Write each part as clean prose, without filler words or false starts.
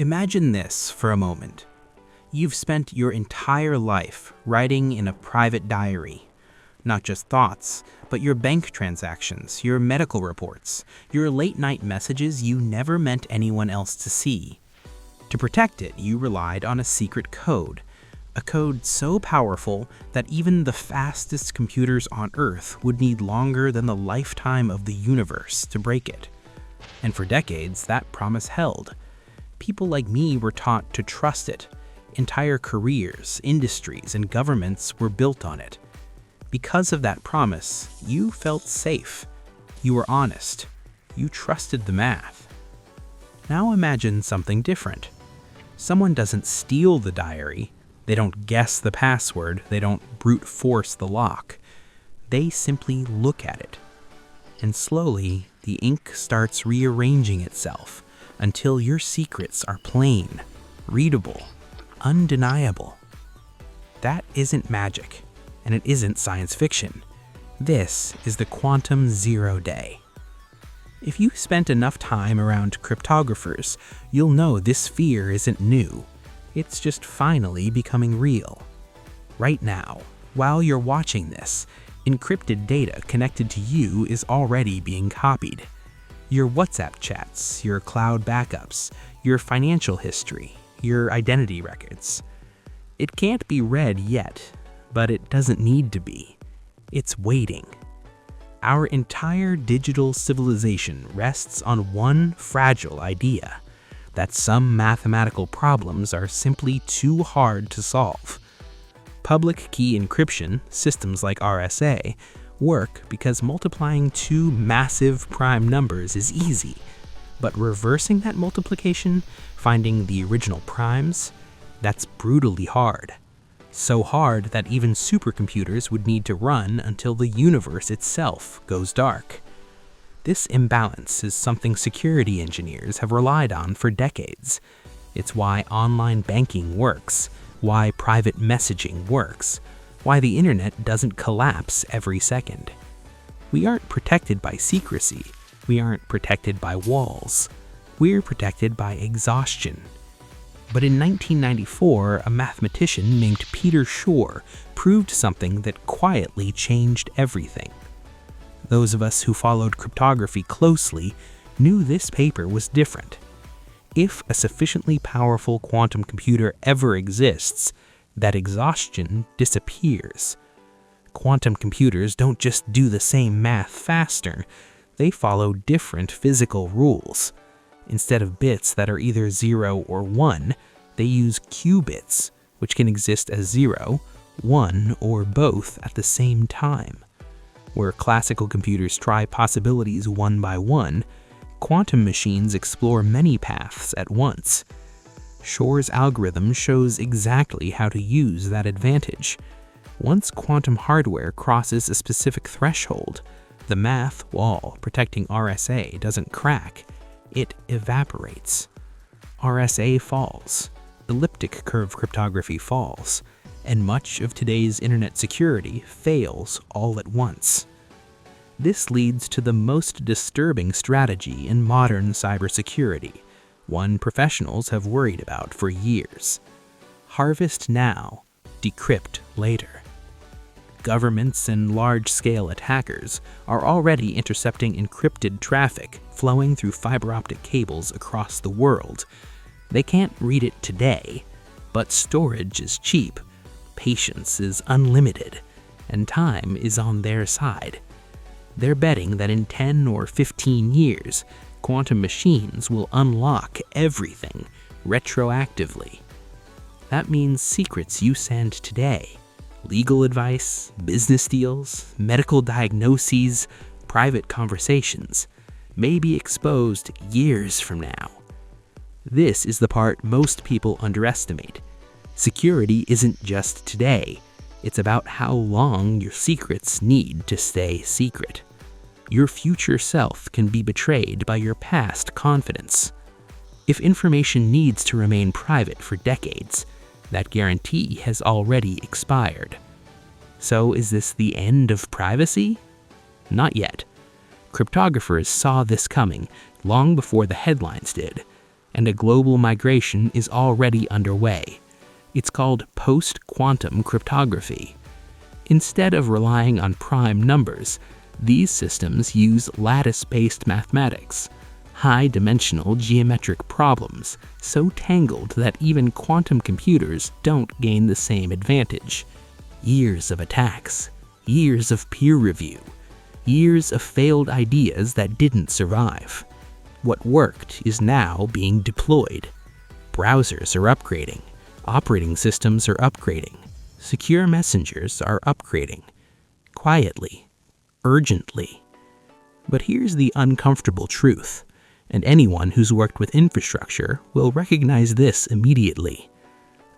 Imagine this for a moment. You've spent your entire life writing in a private diary. Not just thoughts, but your bank transactions, your medical reports, your late-night messages you never meant anyone else to see. To protect it, you relied on a secret code. A code so powerful that even the fastest computers on Earth would need longer than the lifetime of the universe to break it. And for decades, that promise held. People like me were taught to trust it. Entire careers, industries, and governments were built on it. Because of that promise, you felt safe. You were honest. You trusted the math. Now imagine something different. Someone doesn't steal the diary. They don't guess the password. They don't brute force the lock. They simply look at it. And slowly, the ink starts rearranging itself until your secrets are plain, readable, undeniable. That isn't magic, and it isn't science fiction. This is the quantum zero day. If you spent enough time around cryptographers, you'll know this fear isn't new. It's just finally becoming real. Right now, while you're watching this, encrypted data connected to you is already being copied. Your WhatsApp chats, your cloud backups, your financial history, your identity records. It can't be read yet, but it doesn't need to be. It's waiting. Our entire digital civilization rests on one fragile idea, that some mathematical problems are simply too hard to solve. Public key encryption, systems like RSA, work because multiplying two massive prime numbers is easy, but reversing that multiplication, finding the original primes, that's brutally hard. So hard that even supercomputers would need to run until the universe itself goes dark. This imbalance is something security engineers have relied on for decades. It's why online banking works, why private messaging works, why the internet doesn't collapse every second. We aren't protected by secrecy. We aren't protected by walls. We're protected by exhaustion. But in 1994, a mathematician named Peter Shor proved something that quietly changed everything. Those of us who followed cryptography closely knew this paper was different. If a sufficiently powerful quantum computer ever exists, that exhaustion disappears. Quantum computers don't just do the same math faster, they follow different physical rules. Instead of bits that are either 0 or 1, they use qubits, which can exist as 0, 1, or both at the same time. Where classical computers try possibilities one by one, quantum machines explore many paths at once. Shor's algorithm shows exactly how to use that advantage. Once quantum hardware crosses a specific threshold, the math wall protecting RSA doesn't crack, it evaporates. RSA falls, elliptic-curve cryptography falls, and much of today's internet security fails all at once. This leads to the most disturbing strategy in modern cybersecurity, one professionals have worried about for years. Harvest now, decrypt later. Governments and large-scale attackers are already intercepting encrypted traffic flowing through fiber optic cables across the world. They can't read it today, but storage is cheap, patience is unlimited, and time is on their side. They're betting that in 10 or 15 years, quantum machines will unlock everything retroactively. That means secrets you send today, legal advice, business deals, medical diagnoses, private conversations, may be exposed years from now. This is the part most people underestimate. Security isn't just today. It's about how long your secrets need to stay secret. Your future self can be betrayed by your past confidence. If information needs to remain private for decades, that guarantee has already expired. So is this the end of privacy? Not yet. Cryptographers saw this coming long before the headlines did. and a global migration is already underway. It's called post-quantum cryptography. Instead of relying on prime numbers, these systems use lattice-based mathematics, high-dimensional geometric problems so tangled that even quantum computers don't gain the same advantage. Years of attacks, years of peer review, years of failed ideas that didn't survive. What worked is now being deployed. Browsers are upgrading, operating systems are upgrading, secure messengers are upgrading. Quietly, urgently. But here's the uncomfortable truth, and anyone who's worked with infrastructure will recognize this immediately.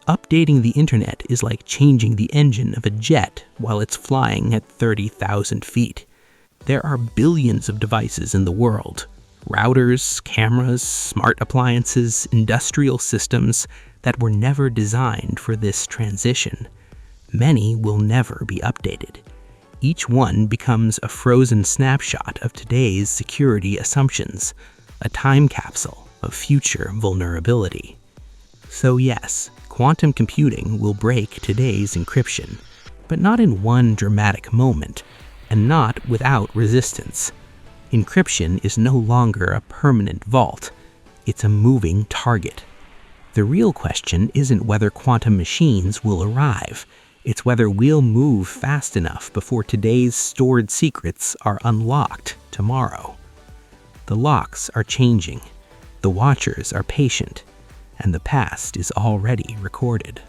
Updating the internet is like changing the engine of a jet while it's flying at 30,000 feet. There are billions of devices in the world. Routers, cameras, smart appliances, industrial systems that were never designed for this transition. Many will never be updated. Each one becomes a frozen snapshot of today's security assumptions, a time capsule of future vulnerability. So yes, quantum computing will break today's encryption, but not in one dramatic moment, and not without resistance. Encryption is no longer a permanent vault, it's a moving target. The real question isn't whether quantum machines will arrive, it's whether we'll move fast enough before today's stored secrets are unlocked tomorrow. The locks are changing, the watchers are patient, and the past is already recorded.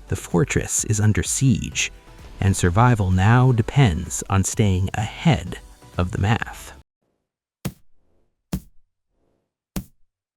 The fortress is under siege, and survival now depends on staying ahead of the math.